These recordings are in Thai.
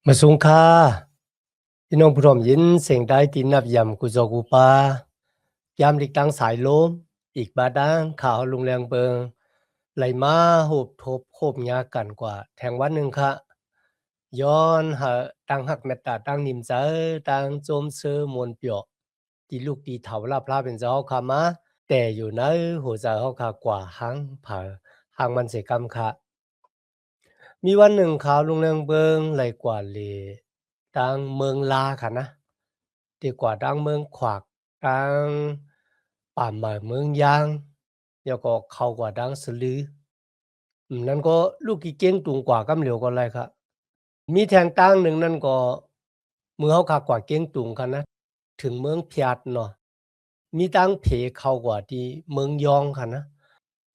มาสูงค่าพี่น้องผู้ชมยินเสียงได้ตีนับยำกุจกุปายามลิกตังสายลมอีกบาดังข่าวลุงแรงเบิงไหลมาหูบทบโคบยากันกว่าแทงวันหนึ่งค่ะย้อนหาตังหักเมตตาตังนิมใจตังโจมเสือมวลเปียวตีลูกตีเถาลาพลาเป็นเจ้าค่ะมาแต่อยู่ในหัวใจเขาค่ะกว่าหังเผาหางมันเสกรรมค่ะ มีวันหนึ่งข่าวลุงเรืองเบิงไหลกว่าเลดังเมืองลาค่ะนะดีกว่าดังเมืองขวากดังป่าหมาเมืองยางแล้วก็เข้ากว่าดังสลือนั่นก็ลูกกี่เก้งตุงกว่ากำเหลียวก็ไรครับมีแทงตั้งหนึ่งนั่นก็เมืองเขาขากว่าเก้งตุงค่ะนะถึงเมืองพิยดเนาะมีตั้งเพเข้ากว่าที่เมืองยองค่ะนะ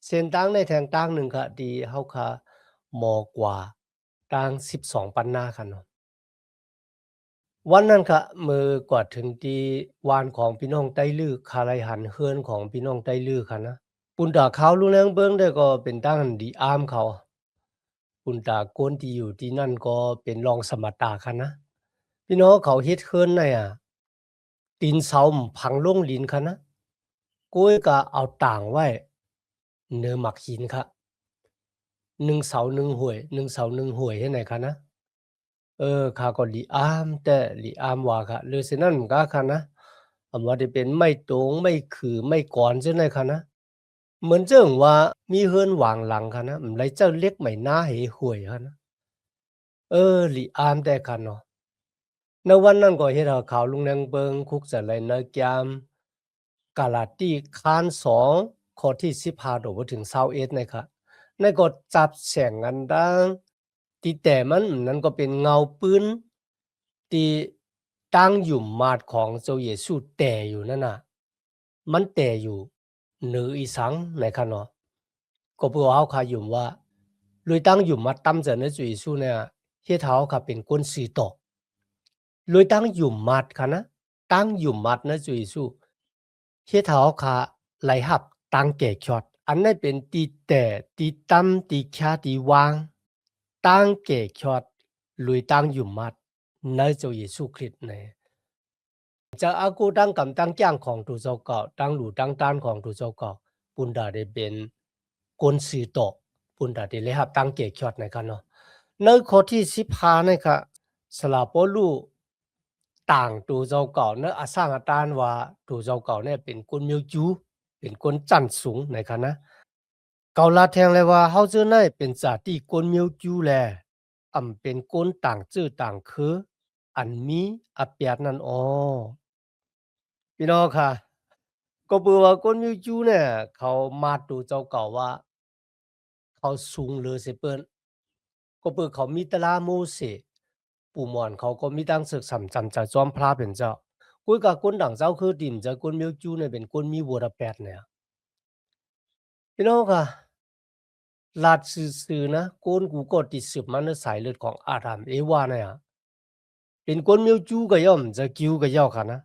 เส้นตั้งในแทงตั้งหนึ่งค่ะที่เขาค่ะมอกว่าตั้ง12ปันนาค่ะเนาะ วันนั้นค่ะมือกว่าถึงที่วานของพี่น้องไต้ลือคาไลหันเฮือนของพี่น้องไต้ลือค่ะนะปุ่นตาเขารู้แรงเบิ่งได้ก็เป็นตั้งดีอามเขาปุ่นตาคนที่อยู่ที่นั่นก็เป็นรองสมตาค่ะนะพี่น้องเขาเฮ็ดเฮือนน่ะอะตีนเสาพังลงลินค่ะนะกุ้ยก็เอาต่างไว้เนื้อหมักหินค่ะ1เสา1ห้วย1เสา1ห้วยให้ไหนค่ะนะ ข้าก็หลีอามแต่หลีอามว่าค่ะหรือฉะนั้นก็ค่ะนะว่าได้เป็นไม้ตงไม้ขื่อไม้กอนจังได๋ค่ะนะเหมือนเจิงว่ามีเรือนหว่างหลังค่ะนะไหลเจ้าเล็กไม่นาเหห่วยค่ะนะหลีอามแต่ค่ะเนาะในวันนั้นก็เฮ็ดให้ข่าวลุงแดงเบิงคุกจะไหลในแกมกาลาตีคาน2ข้อที่15โดบ่ถึง21นะครับนั่นก็จับแสงอันดังที่แต่มันนั่นก็เป็นเงาปืนที่ตั้งอยู่มาดของเจ้าเยซูแต่อยู่นั่นน่ะมันแต่อยู่เหนืออีสังในคะเนาะก็เพื่อเฮาคาอยู่ว่าเลยตั้งอยู่มาตำจะในจุเยซูเนี่ยเฮ็ดเฮาค่ะเป็นคนสื่อต่อเลยตั้งอยู่มัดค่ะนะตั้งอยู่มัดนะจุเยซูเฮ็ดเฮาค่ะไหลหับตั้งแก่ชอดอันนั้นเป็นตีแต่ตีตำตีคาตีวาง ตั้งเกชอดลุยตั้งอยู่มัดในเจ้าเยซูคริสต์ในจะอากูตั้งกำตั้งจ้างของถูเจ้าเก่าตั้งหลู่ตั้งต้านของถูเจ้าเก่าปุนดาได้เป็นกนสือตอปุนดาได้เลยครับตั้งเกชอดในกันเนาะในข้อที่15นี่ค่ะสลาโปลูต่างถูเจ้าเก่าเนอะอาสร้างอาตานว่าถูเจ้าเก่าเนี่ยเป็นคนมิวจูเป็นคนจันสูงในคันนะ เกาลาแทงเลยว่าเฮาจื้อได้เป็นจาติกวนมิวจูแลเป็นคนต่างจื้อต่างคืออันมีอาเปียดนั่นอ้อพี่น้องค่ะก็เปือว่าคนมิวจูเนี่ยเขามาดูเจ้าเก่าว่าเขาสูงเลยสิเปิ้นก็เปือเขามีตะลาโมเสปู่หมอนเขาก็มีตั้งศึกสำจำจะจอมพระเป็นเจ้ากุยกับคนต่างเจ้าคือดินจะคนมิวจูเนี่ยเป็นคนมีวัวระแปดเนี่ยพี่น้องค่ะ ลาดซื่อๆนะโกนกูก็ติดสืบมาในสายเลือดของอาดัมเอวานะอะเป็นคนมิวจูก็ย่อมจะกิวก็ย่อค่ะนะ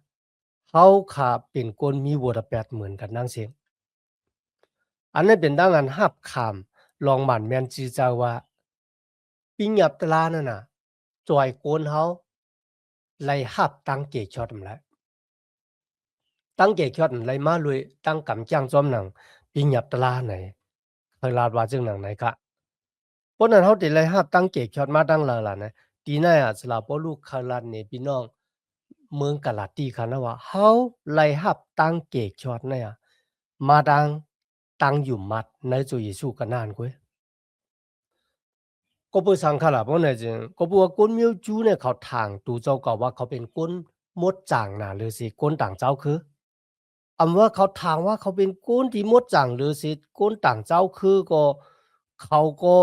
เขาขาเป็นคนมีวัวแปดเหมือนกันนั่งเสียงอันนั้นเป็นดังอันหับขามลองหมันแมนจีจาว่าปิญญับตลานั่นน่ะจอยโกนเฮาไล่หับตั้งเกชอดมละตั้งเกชอดไล่มาเลยตั้งกำจ้างจอมหนังปิญญับตลาไหนเคยลาดว่าจึงหนังไหนคะ เพราะนั้นเฮาได้ไล่รับตั้งเกกชอดมาตั้งหลายล่ะนะตีน่าสลาปอลูกคาลันนี่พี่น้องเมืองกะลาตีค่ะนะว่าเฮาไล่รับตั้งเกกชอดเนี่ยมาตั้งอยู่มัดในจุเยซูกันนานกวยก็เปิดสังขละเพราะไหนจึงก็บอกว่าคนมิวจูเนี่ยเขาทางตูเจ้าก็ว่าเขาเป็นคนมดจางน่ะหรือสิคนต่างเจ้าคือว่าเขาทางว่าเขาเป็นคนที่มดจางหรือสิคนต่างเจ้าคือก็เขาก็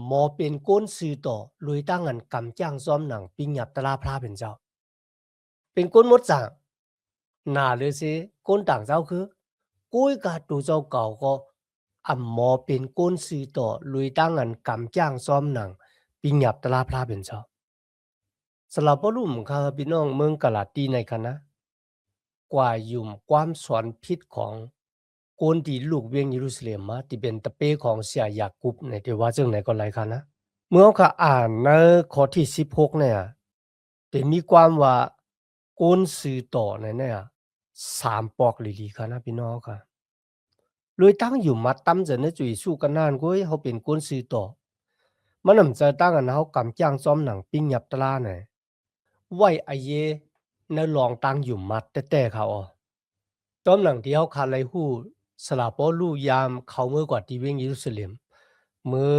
หมอเป็นก้นซื่อต่อลุยตั้งอันกำจ้างซ้อมหนังปิงหยับตะลาพระเป็นเจ้าเป็นก้นมดจางหน้าหรือสิก้นต่างเจ้าคือกุ้ยกาตูเจ้าเก่าก็หมอเป็นก้นซื่อต่อลุยตั้งอันกำจ้างซ้อมหนังปิงหยับตะลาพระเป็นเจ้าสลับบ่รู้มค่ะพี่น้องเมืองกะลาตีในคะนะกว่ายุ่มความสอนพิษของคนที่ลูกเวียงเยรูซาเล็มมาที่เป็นตะเปของเสียยากุบในที่ว่าจังไหนก็หลายคะนะ เมื่อเขาอ่านในข้อที่16เนี่ยจะมีความว่าก้นสื่อต่อเนี่ย3ปอกหลีๆค่ะนะพี่น้องค่ะเลยตั้งอยู่มัดตั้มจะในจุยสู้กันนานก้ยเขาเป็นก้นสื่อต่อมันนำจะตั้งอันเขากำจ้างซ้อมหนังปิ้งยับตะลาเนี่ยไว้ไอเยในลองตั้งอยู่มัดแต่เขาอ๋อซ้อมหนังที่เขาคาไลหู้สลาปอลู่ยามเขาเมื่อกว่าที่เวียงเยรูซาเล็มมือ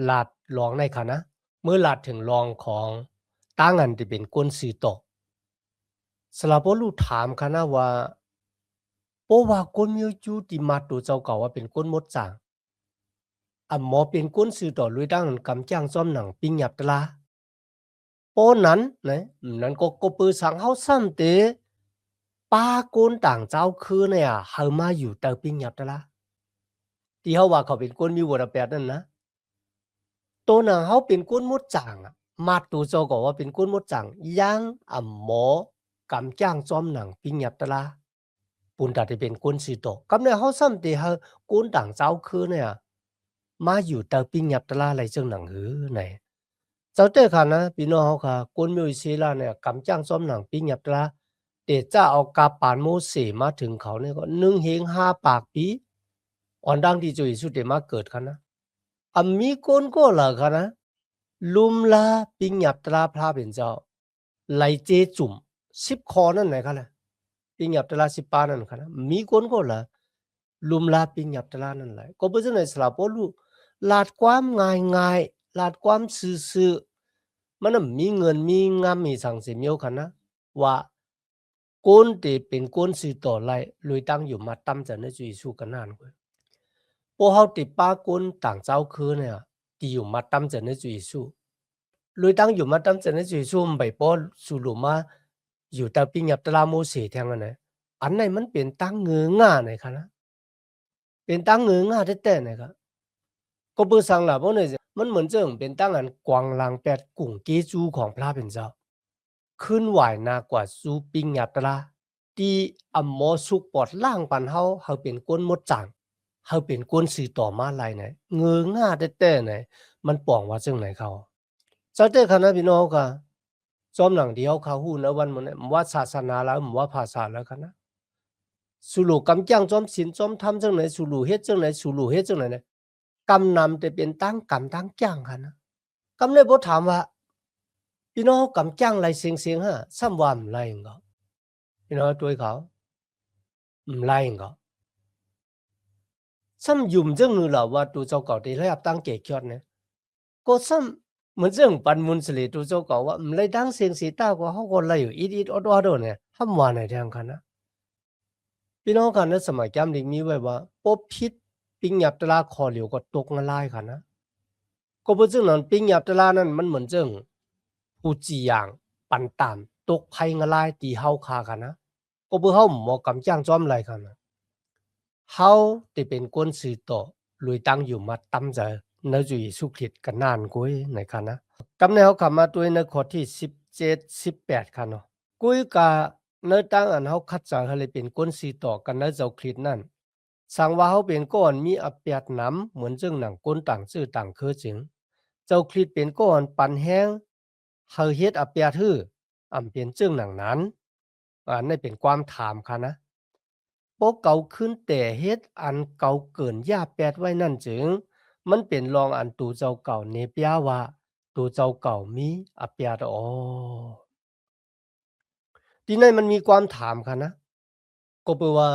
ลาดลองในค่ะนะเมื่อลาดถึงลองของตั้งอันที่เป็นก้นสื่อต่อสลาปอลู่ถามค่ะนะว่าเพราะว่าก้นมิวจูที่มาตัวเจ้าเก่าว่าเป็นก้นมดจางหมอเป็นก้นสื่อต่อลุยตั้งกำจ้างซ้อมหนังปิ้งหยับตะลาโป้นั้นนะนั้นก็ปือสังเฮาซ้ำเตป้าก้นต่างเจ้าคือเนี่ยเฮามาอยู่เตาปิ้งหยับตะลาที่เฮาว่าเขาเป็นก้นมีวรแปดนั่นนะตัวหนังเฮาเป็นก้นมดจางมาตัวเจ้าก็ว่าเป็นก้นมดจางยังหมอกำจ้างซ้อมหนังปิ้งหยับตะลาปุนตาที่เป็นก้นสื่อต่อกำเนี่ยเฮาซ้ำเตเฮาก้นต่างเจ้าคือเนี่ยมาอยู่เตาปิ้งหยับตะลาไรจังหนังหือไหน เจ้าเต้ค่ะนะพี่น้องเขาค่ะก้นมิวซีลาเนี่ยกำจ้างซ้อมหนังปิ้งหยับตราเดจ้าเอากาปานโมเสมาถึงเขาเนี่ยก็1เฮง5ปากปีอ่อนดังที่จุยสุดเดมาเกิดค่ะนะมีก้นก็ล่ะค่ะนะลุมลาปิ้งหยับตราพระเป็นเจ้าไหลเจจุ่ม10คอนั่นไหนค่ะล่ะปิ้งหยับตรา10ปานั่นค่ะนะมีก้นก็ล่ะลุมลาปิ้งหยับตรานั่นแหละก็เป็นจังได๋สลาปอลูลาดความง่ายๆลาดความซื่อๆ มันมีเงินมีงามมีสังเสียมียวคันนะว่าก้นเตเป็นก้นสื่อต่อไรลุยตั้งอยู่มาตั้มจะในจุยสู้กันนานกว่าพวกเขาติป้าก้นต่างเจ้าคือเนี่ยที่อยู่มาตั้มจะในจุยสู้ลุยตั้งอยู่มาตั้มจะในจุยสู้ใบป้อสู่หลุมมาอยู่แต่ปิ้งยับตลาโมเสแทงกันนะอันไหนมันเป็นตั้งเงือง่าไหนคะนะเป็นตั้งเงือง่าแต่ไหนครับก็เบื่อสังหลับเพราะเนี่ยมันเหมือนเจ้าเป็นตั้งอันกวางลางแปดกุ่งเกจูของพระเป็นเจ้า ขึ้นไหวนากว่าซูปิงหยับตราที่หมอสุกปอดล่างปันเฮาเป็นก้นมดจางเฮาเป็นก้นสื่อต่อมาลายไหนเงือง่าแต่ไหนมันป่องว่าจังไหนเขาเจ้าเต้คณะพี่น้องค่ะจอมหลังเดียวเขาฮู้นะวันมันเนี่ยว่าศาสนาแล้วว่าภาษาแล้วคณะสุลูกำจังจอมศีลจอมธรรมจังไหนสุลูเฮ็ดจังไหนสุลูเฮ็ดจังไหนเนี่ยกำนำแต่เป็นตั้งกำตั้งจ้างค่ะนะกำเลยบ่ถามว่าพี่น้องกำจ้างไรเสียงฮะซ้ำว่ามไรก็พี่น้องด้วยเขาไรก็ซ้ำยุ่มจังนึล่ะว่าตัวเจ้าเก่าได้รับตั้งเกจอดเนี่ยก็ซ้ำเหมือนจังปันมุนสลีตัวเจ้าเก่าว่าไรตั้งเสียงสีตาก็เฮาก็ไล่อยู่อีดอดๆเนี่ยห้ำว่าในทางคันนะพี่น้องกันในสมัยจำดิมีไว้ว่าปบพิษปิงหยับตลาคอเหลียวก็ตกงลายค่ะนะก็บ่จังนั้นปิงหยับตลานั้นมันเหมือนจังผู้จีอย่างปันตามตกภัยงลายตีเฮาคาค่ะนะก็บ่เฮาหมอกำจ้างจอมไรค่ะนะ เฮาที่เป็นก้นสื่อต่อลุยตั้งอยู่มาตั้มจะในจุยสุขิตกันนานกุ้ยในคันนะกำในเฮาขับมาตัวในข้อที่17 18คันเนาะกุ้ยกะในตั้งอันเฮาคัดจะให้เลยเป็นก้นสื่อต่อกันในเจ้าคริสนั่นสังว่าเฮาเป็นก้อนมีอเปียดน้ำเหมือนจึงหนังก้นต่างซื่อต่างคือจึงเจ้าคริสเป็นก้อนปันแห้งเฮาเฮ็ดอเปียดฮื้อเป็นจึงหนังนั้นนี่เป็นความถามค่ะนะ โป๊เก่าขึ้นแต่เฮ็ดอันเก่าเกินย่าแปดไว้นั่นจึงมันเป็นรองอันตูเจ้าเก่าเนเปียว่าตูเจ้าเก่ามีอเปียดอ๋อที่นั่นมันมีความถามค่ะนะก็แปลว่า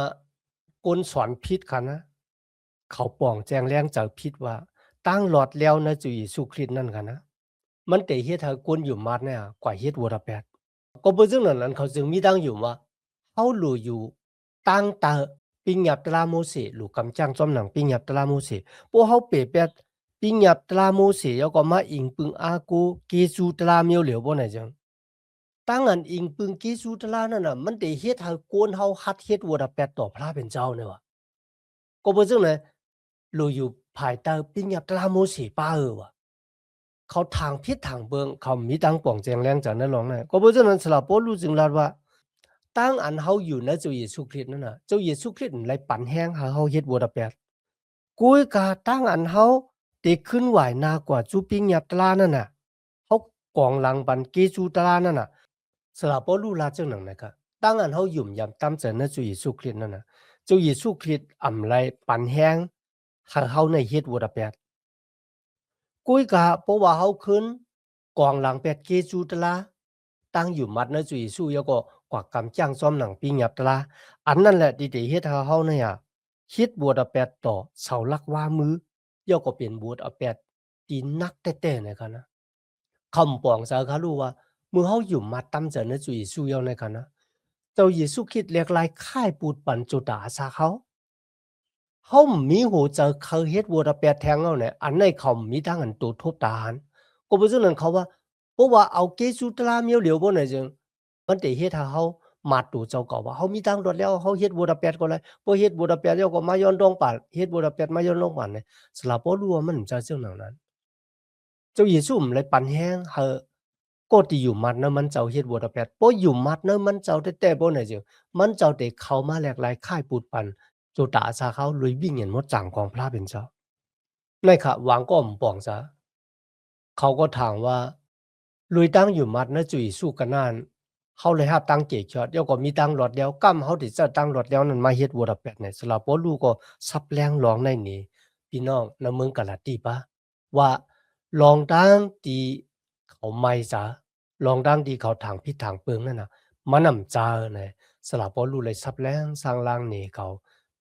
คนสอนพิษค่ะนะเขาป่องแจงแรงจากพิษว่าตั้งหลอดแล้วนะจุยสุคริตนั่นค่ะนะมันแต่เฮ็ดให้คนอยู่มัดเนี่ยกว่าเฮ็ดวัวแปด ก็เบ่ซึ่งนั้นเขาจึงมีดังอยู่ว่าเฮาหลู่อยู่ตั้งตาปิญญับตราโมเสหลู่กำจังจอมหนังปิญญับตราโมเสพวกเฮาเปแปดปิญญับตราโมเสยก็มาอิงปึงอากูเกซูตราเมียวเหลียวบ่ไหนจังตั้งอันอิงปึงเกซูตรานั่นน่ะมันได้เฮ็ดให้โกนเฮาฮัดเฮ็ดวัดแปดต่อพระเป็นเจ้าเนี่ยว่ะก็บ่ซึ่งนั้นหลู่อยู่ภายใต้ปิญญับตราโมเสป้าว่ะ เขาทางพิษทางเบิงเขามีตังป่องแจงแรงจากนั้นลองนะก็เพราะฉะนั้นสลับโปรู้จึงลาดว่าตั้งอันเฮาอยู่ในเจ้าเยซูคริสต์นั่นน่ะเจ้าเยซูคริสต์ไหลปั่นแห้งหาเฮาเฮ็ดบ่ได้แปดกุยกาตั้งอันเฮา ตีขึ้นไหวนากว่าจูปิ้งยับตลานั่นน่ะเขากองหลังปันเกจูตลานั่นน่ะสลาปอลูลาจังหนังนะคะตั้งอันเขาหยุ่มยำตามเจอนะจูเยซูคริสต์นั่นน่ะจูเยซูคริสต์อำไรปันแห้งเขาในเฮ็ดวดแปดกุ้ยกะเพราะว่าเขาขึ้นกองหลังแปดเกจูตลาตั้งอยู่มัดนะจูเยซูแล้วก็กว่ากำจ้างซ้อมหนังปิ้งยับตลาอันนั่นแหละที่เฮ็ดเขาเนี่ยเฮ็ดวดแปดต่อเสาลักว่ามือย่อก็เป็นบูดเอาแปดตีนักแต่ๆนะครับนะคำปองสาขารู้ว่าเมื่อเขาอยู่มาตั้มเจอในจุยสู้ยาในกันนะเจ้าเยซูคิดเรียกลายค่ายปูดปันจุดาสาเขามีหูเจอเขาเฮ็ดวัวตะแปดแทงเอาเนี่ยอันในเขามีทั้งอันตัวทบตาหันก็เป็นเรื่องเขาว่าเพราะว่าเอาเกจูตลาเมียวเหลียวบ่ไหนจึงมันได้เฮ็ดให้เขามาตัวเจ้าก็ว่าเขามีตังรถแล้วเขาเฮ็ดวัวตะแปดก็เลยพอเฮ็ดวัวตะแปดแล้วก็มาย้อนดองปานเฮ็ดวัวตะแปดมาย้อนลงปานเนี่ยสลับบ่รู้ว่ามันจะเรื่องนั้นเจ้าเยซูมเลยปันแห้งเฮอก็ที่อยู่มัดนะมันเจ้าเฮ็ดวัวตะแปดพออยู่มัดนะมันเจ้าแต่บ่ไหนจึงมันเจ้าได้เข้ามาแหลกหลายค่ายปูดปันจุตาสาเขาลุยวิ่งเห็นมดจังของพระเป็นเจ้าในขะวางก็ป่องซะเขาก็ถามว่าลุยตั้งอยู่มัดนะจุยสู้กันนานเขาเลยหาตั้งเกจอดเดี๋ยวก็มีตั้งรถแล้วกั้มเขาที่จะตั้งรถแล้วนั้นมาเฮ็ดวัวตะแปดเนี่ยสลับบ่รู้ก็ซับแรงร้องในนี้พี่น้องในเมืองกาลาตีปะว่าลองตั้งที่เขาไม่ซะลองตั้งที่เขาถางพิษถางเปิงนั่นน่ะมันนำจาเนี่ยสลับบ่รู้เลยซับแรงสร้างล่างนี่เขา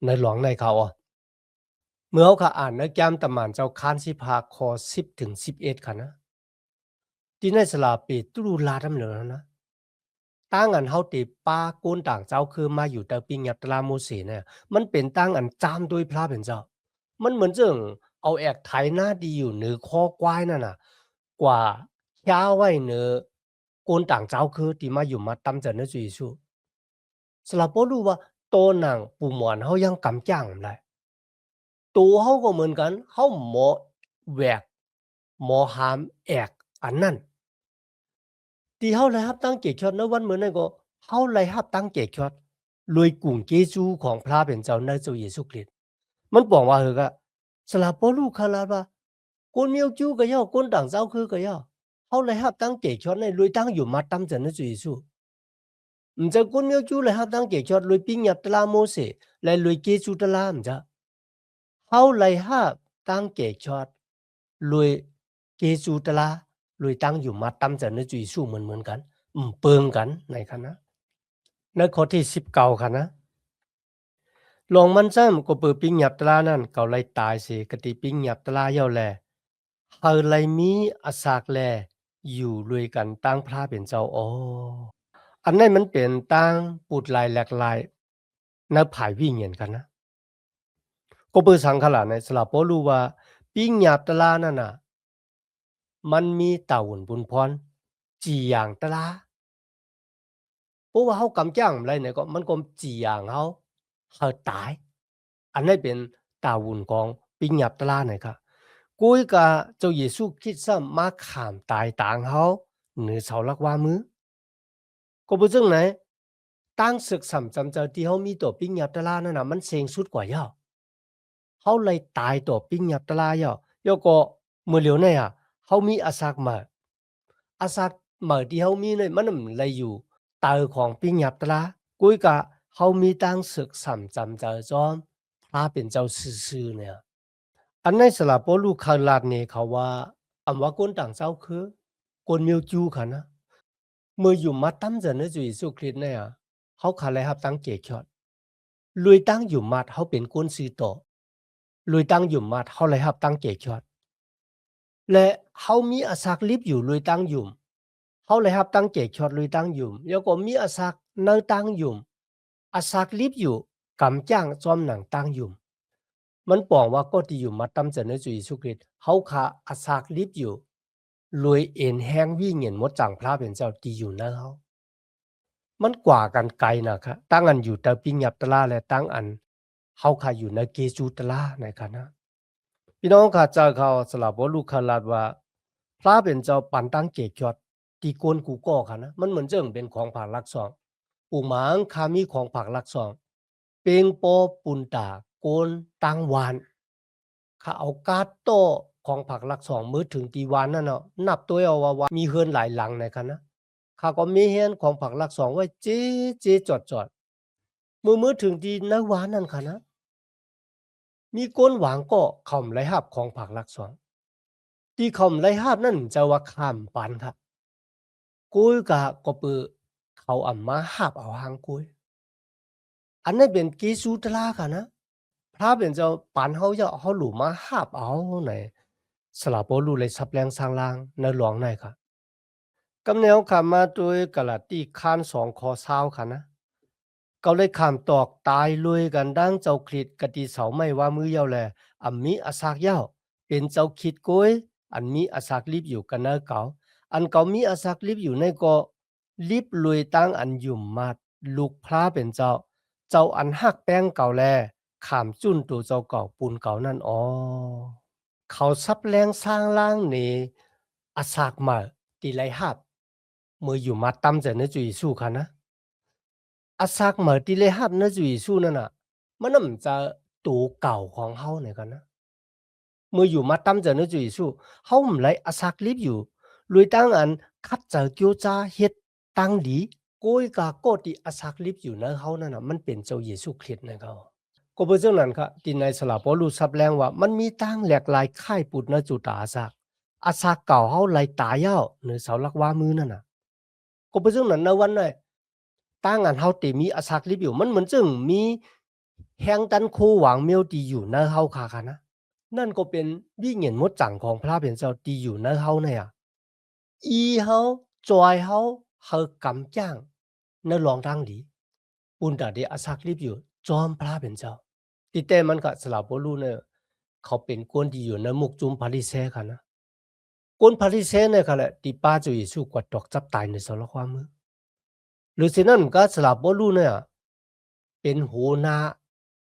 ในหลวงในเขาอ่ะเมื่อเขาอ่านในแก้มตะหมานเจ้าคานสิพาคอ10ถึง11ค่ะนะที่ในสลาปีตรูลาทำเหลือนะตั้งอันเฮาติป้ากูนต่างเจ้าคือมาอยู่แต่ปิงยับตะลาโมเสเนี่ยมันเป็นตั้งอันจามโดยพระเป็นเจ้ามันเหมือนจึงเอาแอกไถหน้าดีอยู่เหนือคอกวายนั่นน่ะกว่าย้าไว้เหนือกูนต่างเจ้าคือที่มาอยู่มาตำเจอในจุยชูสลับบ่รู้ว่าโตหนังปู่หมอนเฮายังกำจ้างได้ตัวเฮาก็เหมือนกันเฮาหมอแหวกหมอหามแอกอันนั้น ที่เฮาได้รับตั้งเกียรติยศในวันมื้อนั้นก็เฮาได้รับตั้งเกียรติยศโดยกุ่งเยซูของพระเป็นเจ้าในเจ้าเยซูคริสต์มันบอกว่าเหอะกะสลาปอลูคาลาดว่าคนเมียวจูก็ย่อคนต่างเจ้าคือก็ย่อเฮาได้รับตั้งเกียรติยศในโดยตั้งอยู่มาตามเจ้าในเจ้าเยซูจะคนเมียวจูได้รับตั้งเกียรติยศโดยปิญญาตลาโมเสและโดยเยซูตลามจ้ะเฮาได้รับตั้งเกียรติยศโดยเยซูตลาโดยตั้งอยู่มาตามเจ้าในเจ้าเยซูเหมือนกันเปิงกันในคณะในข้อที่19ค่ะนะลองมันซ้ำก็เปิดปิ้งหยับตลานั่นเก่าไล่ตายสิกติปิ้งหยับตลาเย่าแลเฮาไลมีอาสากแลอยู่รวยกันตั้งพระเป็นเจ้าอ๋ออันนั้นมันเป็นตั้งปูดลายแหลกลายในผายวิ่งเห็นกันนะก็เปิดสังขลาในสลับบ่รู้ว่าปิ้งหยับตลานั่นน่ะมันมีตาหุ่นบุญพรจีอย่างตลา เพราะว่าเขากำจ้างอะไรเนี่ยก็มันก็จีอย่างเขาตายอันนี้เป็นตาวุ่นของปิญญาตลาเนี่ยครับกุยกะเจ้าเยซูคริสต์มาขามตายต่างเขาเหนือเสาลักว่ามือก็บ่จึงไหนตั้งศึกสำจำเจอที่เขามีตัวปิญญาตลานั่นน่ะมันเซ็งสุดกว่าย่อเขาเลยตายตัวปิญญาตลาย่อก็เมื่อเหลียวเนี่ยเขามีอาสากมาอาสากมาที่เขามีเนี่ยมันเลยอยู่ตาของปิญญาตลา กุยกะเขามีตั้งศึกสำจำเจอจอมพระเป็นเจ้าซื่อๆเนี่ยอันในสลับปลูกคาลาดเนี่ยเขาว่าอันว่าคนต่างเจ้าคือคนมิวจูค่ะนะเมื่ออยู่มาตั้มเจอในจุยสุคริตเนี่ยเขาขาเลยครับตั้งเกียรติยศลุยตั้งอยู่มาเขาเป็นคนซื้อต่อลุยตั้งอยู่มาเขาเลยครับตั้งเกียรติยศและเขามีอาศักลิบอยู่ลุยตั้งอยู่เขาเลยครับตั้งเกียรติยศลุยตั้งอยู่แล้วก็มีอาศักเนื้อตั้งอยู่อาศักลิบอยู่กำจ้างจอมหนังตั้งอยู่มันบอกว่าก็ที่อยู่มาตั้มเจอในจุยสุคริตเขาขาอาศักลิบอยู่รวยเอ็นแห้งวิ่งเงินมดจังพระเป็นเจ้าที่อยู่นะเขามันกว่ากันไกลนะครับตั้งอันอยู่แต่ปิญญาตลาและตั้งอันเขาขาอยู่ในเกจูตลาในคณะพี่น้องข้าเจ้าเขาสลับว่าลูกคาลาดว่าพระเป็นเจ้าปันตั้งเกจยอดตีโกนกูก่อค่ะนะมันเหมือนเจิงเป็นของผักลักซองปูหมางคามีของผักลักซองเปงโปปุนตาโกนตังหวานข้าเอากาโต ของผักลักสองมื้อถึงตีวันนั่นเนาะนับตัวเอาว่ามีเฮือนหลายหลังในคันนะข้าก็มีเฮือนของผักลักสองไว้เจ๊เจ๊จอดๆมื้อถึงตีในวันนั่นค่ะนะมีก้นหวางก็คำไรหับของผักลักสองที่คำไรหับนั่นจะว่าข้ามปันครับกุ้ยกะก็เปือเขาอ่ำมาหับเอาหางกุ้ยอันนั้นเป็นกีสูตรลาค่ะนะพระเป็นเจ้าปันเขาจะเขาหลูมาหับเอาไหนสลับโปลูเลยสับแรงสร้างล่างในหลวงในค่ะกำแนวขามาโดยกะละตีคานสองคอเศร้าค่ะนะเขาเลยขามตอกตายลุยกันดังเจ้าคลิดกะตีเสาไม่ว่ามือเยาแลอันมีอาสากเย้าเป็นเจ้าคิดก้อยอันมีอาสากลิบอยู่กันเนอเก่าอันเก่ามีอาสากลิบอยู่ในก็ลิบลุยตั้งอันยุ่มมาดลูกพระเป็นเจ้าอันหักแป้งเก่าแลขามจุ้นตัวเจ้าเก่าปูนเก่านั่นอ๋อเขาซับแรงสร้างล่างนี่อาสากมาตีไรหับเมื่ออยู่มาตำจะเนื้อจุยสู้ค่ะนะอาสากมาตีไรหับเนื้อจุยสู้นั่นน่ะมันน่ะจะตัวเก่าของเฮาเนี่ยกันนะเมื่ออยู่มาตำจะเนื้อจุยสู้เฮาไม่ไรอาสากลิบอยู่ลุยตั้งอันคัดเจอเกียวจ้าเฮ็ดตั้งดีก้อยกาโกติอาสากลิบอยู่เนื้อเฮานั่นน่ะมันเป็นเจ้าเยซูคริสต์นะเขาก็เป็นเรื่องนั้นค่ะที่ในสลาปอลูซับแรงว่ามันมีตั้งแหลกหลายค่ายปุดนะจุตาอาสากอาสากเก่าเฮาไหลตายเย้าเนื้อเสาลักว่ามือนั่นน่ะก็เป็นเรื่องนั้นนะวันน่ะตั้งอันเฮาติมีอาสากลิบอยู่มันเหมือนจึงมีแหงตันโคหวังเมียวตีอยู่เนื้อเฮาค่ะนะนั่นก็เป็นวิญญาณมดจังของพระเป็นเจ้าตีอยู่เนื้อเฮาเนี่ยอีเฮาจอยเฮาเฮากำจ้างเนื้อลองตั้งดีปุ่นตาเดอาสากลิบอยู่จอมพระเป็นเจ้า ติแต่มันก็สลับบ่รู้เนี่ยเขาเป็นคนที่อยู่ในมุกจุมพาริเซค่ะนะคนพาริเซเนี่ยค่ะแหละที่ป้าจะยิสูกว่าดอกจับตายในสารความมือหรือฉะนั้นก็สลับบ่รู้เนี่ยเป็นหัวหน้า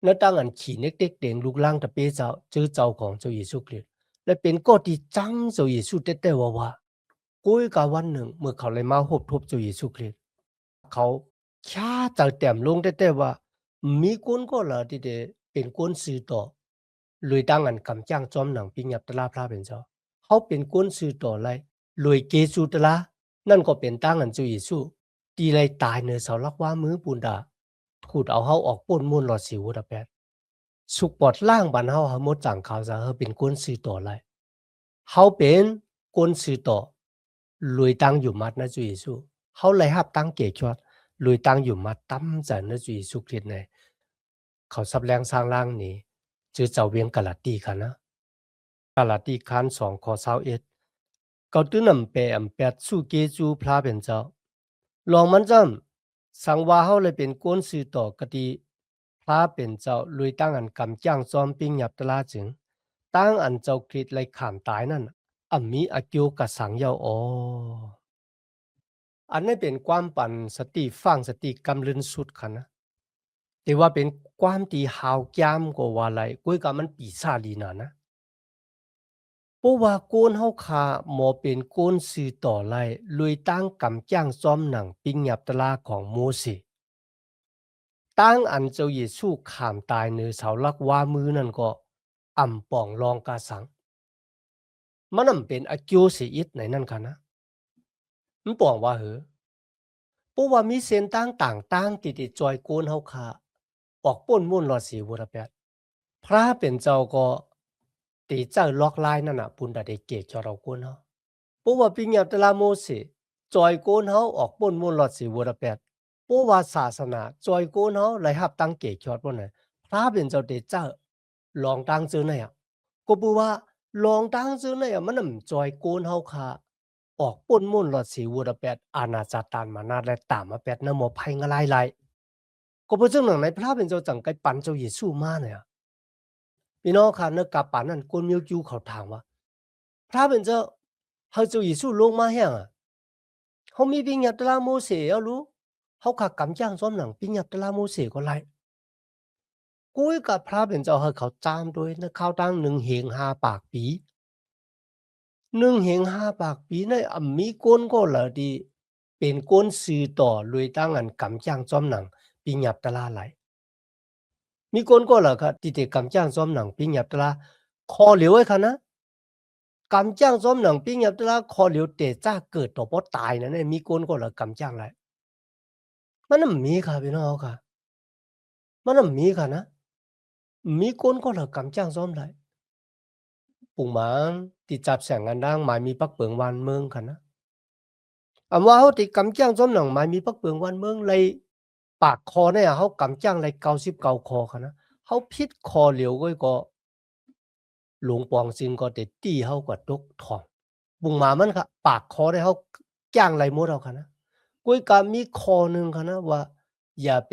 ในตั้งอันขี่เน็กเด็กเด่งลูกล่างตะเปเจ้าเจอเจ้าของเจ้าเยซูคริสต์และเป็นก็ที่จังเจ้าเยซูแต่ว่ากุ้ยกาวันหนึ่งเมื่อเขาเลยมาพบทบเจ้าเยซูคริสต์เขาช้าจากแต้มลงแต่ว่ามีคนก็ละที่ได้เป็นคนสื่อต่อเลยตั้งอันกำจ้างจอมหนังปิญญับตะลาพระเป็นเจ้าเขาเป็นคนสื่อต่อไรเลยเกซูตะลานั่นก็เป็นตั้งอันเจ้าเยซูตีไรตายเนื้อเสาลักว่ามือปูนดาถูดเอาเฮาออกป้นมุ่นหลอดสิวดาแปดสุกปอดล่างบันเฮาหมดจังเขาจะเฮาเป็นคนสื่อต่อไรเฮาเป็นคนสื่อต่อรวยตั้งอยู่มัดนะเจ้าเยซูเฮาเลยหับตั้งเกจอดรวยตั้งอยู่มัดตั้มจันนะเจ้าเยซูคริสต์ในเขาสับแรงสร้างล่างนี้จือเจ้าเวียงกะลาตีค่ะนะกะลาตีคัน2ข้อ21เขาตื้อนำเปอำแปดสู้เกจูพระเป็นเจ้าลองมันจำสังว่าเฮาเลยเป็นก้นสื่อต่อกะติพระเป็นเจ้าลุยตั้งอันกำจ้างจอมปิ้งหยับตะลาจึงตั้งอันเจ้าคริสต์ไลขามตายนั่นมีอากิวกะสังเยาอ๋ออันนี้เป็นความปันสติฟังสติกำลึนสุดค่ะนะแต่ว่าเป็นความที่หาวแก้มกว่าไรก้วยกะมันปีศาจดีนะเพราะว่าโกนเฮาขาหมอเป็นโกนสื่อต่อไรลุยตั้งกำจ้างซ้อมหนังปิ้งหยับตะลาของโมเสสตั้งอันเจ้าเยซูขามตายเนือเสาลักว่ามือนั่นก็อ่ำป่องลองกาสังมันนำเป็นอากิวสิอิดในนั่นค่ะนะมันป่องว่าเหอเพราะว่ามีเส้นต่างติดจอยโกนเฮาขาออกป้นมุ่นหลอดสีบุรแปดพระเป็นเจ้าก็ตีเจ้าล็อกไลน์นั่นน่ะปุนดาเดเกจอเราโกนเฮาเพราะว่าปิญญาตลาโมเสจอยโกนเฮาออกป้นมุ่นหลอดสีบุรแปดเพราะว่าศาสนาจอยโกนเฮาไหลหับตั้งเกจอดบ่ไหนพระเป็นเจ้าเดเจ้าลองตั้งซื้อไหนอ่ะก็ปูว่าลองตั้งซื้อไหนอ่ะมันนำจอยโกนเฮาค่ะออกป้นมุ่นหลอดสีบุรแปดอาณาจารตานมานาและตามมาแปดนโมไผงะลายไหลก็บ่จังหนังในพระเป็นเจ้าจังไกปันเจ้าเยซูมาเนี่ยพี่น้องค่ะเนกาปานนั้นกวนมิวจูเขาถามว่าพระเป็นเจ้าเฮาเจ้าเยซูลงมาแฮงอ่ะเฮามีปิญญาตลาโมเสเอารู้เฮากะกำจ้างซ้อมหนังปิญญาตลาโมเสก็ไลกุ้ยกับพระเป็นเจ้าเฮาเขาจามโดยนะข้าวตั้ง1เหง5ปากปี1เหง5ปากปีในมีก้นก็ละดีเป็นก้นสื่อต่อลุยตั้งอันกำจ้างซ้อมหนังปิญญาตลาไหลมีคนก็ล่ะครับที่จะกำจ้างซ้อมหนังปิ้งหยับตลาคอเหลียวไว้ค่ะนะ กำจ้างซ้อมหนังปิ้งยับตะละคอเหลียวเตะจ้าเกิดต่อบ่ตายนั่นน่ะมีคนก็ละกำจ้างไรมันน่ะมีค่ะพี่น้องค่ะมันน่ะมีค่ะนะมีคนก็ละกำจ้างซ้อมไรปุ่งหมางติจับแสงกันดังหมายมีปักเปิงวันเมืองค่ะนะอำว่าเฮาติกำจ้างซ้อมหนังหมายมีปักเปิงวันเมืองเลยปากคอเนี่ยเฮากำจ้างไร99คอค่ะนะเฮาผิดคอเหลียวก็หลวงปองซิงก็ได้ตี้เฮากว่าตกท้องบุงหมามันค่ะปากคอได้เฮาจ้างไรหมดเอาค่ะนะก้อยก็มีข้อหนึ่งค่ะนะว่าอย่าไป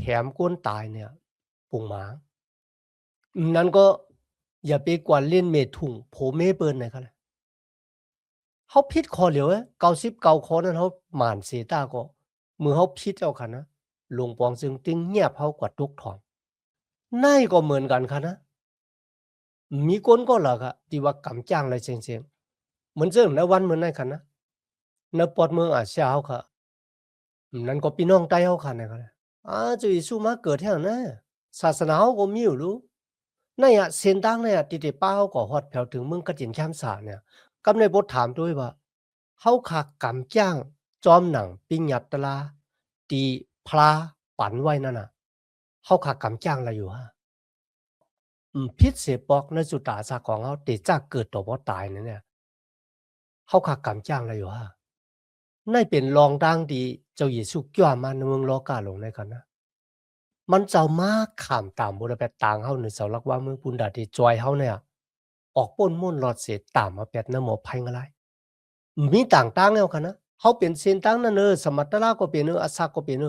แหมคนตายเนี่ยปุงหมานั้นก็อย่าไปกวนเล่นเมถุงโผเมเปิ้นน่ะค่ะเฮาผิดข้อเดียว99ข้อนั้นเฮาหม่านเสตาก็มือเฮาผิดเอาค่ะนะหลวงปองจึงตึงเงียบเฮากว่าตกท้องในก็เหมือนกันค่ะนะ มีคนก็ล่ะค่ะที่ว่ากำจ้างอะไรเซ็งๆเหมือนเซิ่งณวันเหมือนนั้นค่ะนะณปอดเมืองอาเซียเฮาค่ะนั่นก็พี่น้องไต้เฮาค่ะนั่นค่ะจะอีสู้มาเกิดแท้นะศาสนาเฮาก็มีอยู่รู้นั่นอะเส้นทางเนี่ยติๆป้าเฮาก็ฮอดแผ่วถึงเมืองกะจินแคมสาเนี่ยกำในบทถามด้วยว่าเฮาคักกำจ้างจอมหนังปิ้งหยับตะลาตีพลาปันไว้นั่นน่ะเฮาคักกำจ้างอะไรอยู่ฮะ พิษเสปอกในสุตตาสากของเฮาติจักเกิดต่อบ่ตายนั่นเนี่ยเฮาคักกำจ้างไรอยู่ฮะในเป็นรองดังดีเจ้าเยซูจ้วมาในเมืองโลกาหลงในกันนะมันเจ้ามาข้ามตามบ่ได้ไปตางเฮาในเสาลักว่าเมืองปุนดาที่จอยเฮาเนี่ยออกป้นม่วนหลอดเสตามมาแปดนำหมอภัยงะไรมีต่างๆแล้วค่ะนะเฮาเป็นเส้นทางนั้นสมัตตราก็เป็นอาสาก็เป็น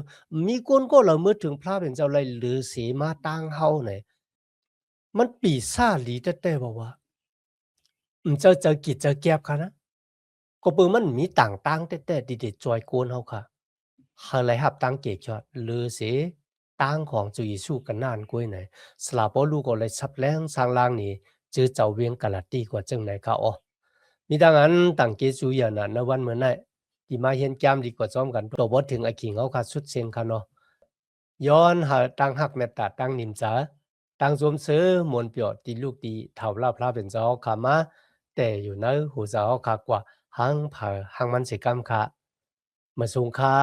มีคนก็ละเมิดถึงพระเป็นเจ้าไรหรือเสมาต่างเฮาเนี่ยมันปีศาจหลีแท้ๆบ่ว่า เจอกิจเจอแก็บค่ะนะก็เปิ้นมันมีต่างๆแต่ดีๆจอยกวนเฮาค่ะหาไหลหับตังเกจอดหรือสิตังของจุยสู้กันนานกวยไหนสลาปอลูก็เลยซับแรงสร้างล่างนี้จือเจ้าเวียงกะละตีกว่าจังไหนคะอ๋อมีดังนั้นต่างเกจูอย่าน่ะณวันเหมือนไหนที่มาเฮ็นแก้มดีกว่าซ้อมกันตัวบ่ถึงไอ้ขิงเฮาค่ะสุดเซ็งค่ะเนาะย้อนหาตังหักเมตตาตังนิมจาตังสวมซื้อมวลเปียวตีลูกตีเฒ่าลาพระเป็นเจ้าขามา แต่อยู่ในหูเจ้าขากว่าหังเผอหังมันสิกรรมค่ะมาสูงค่า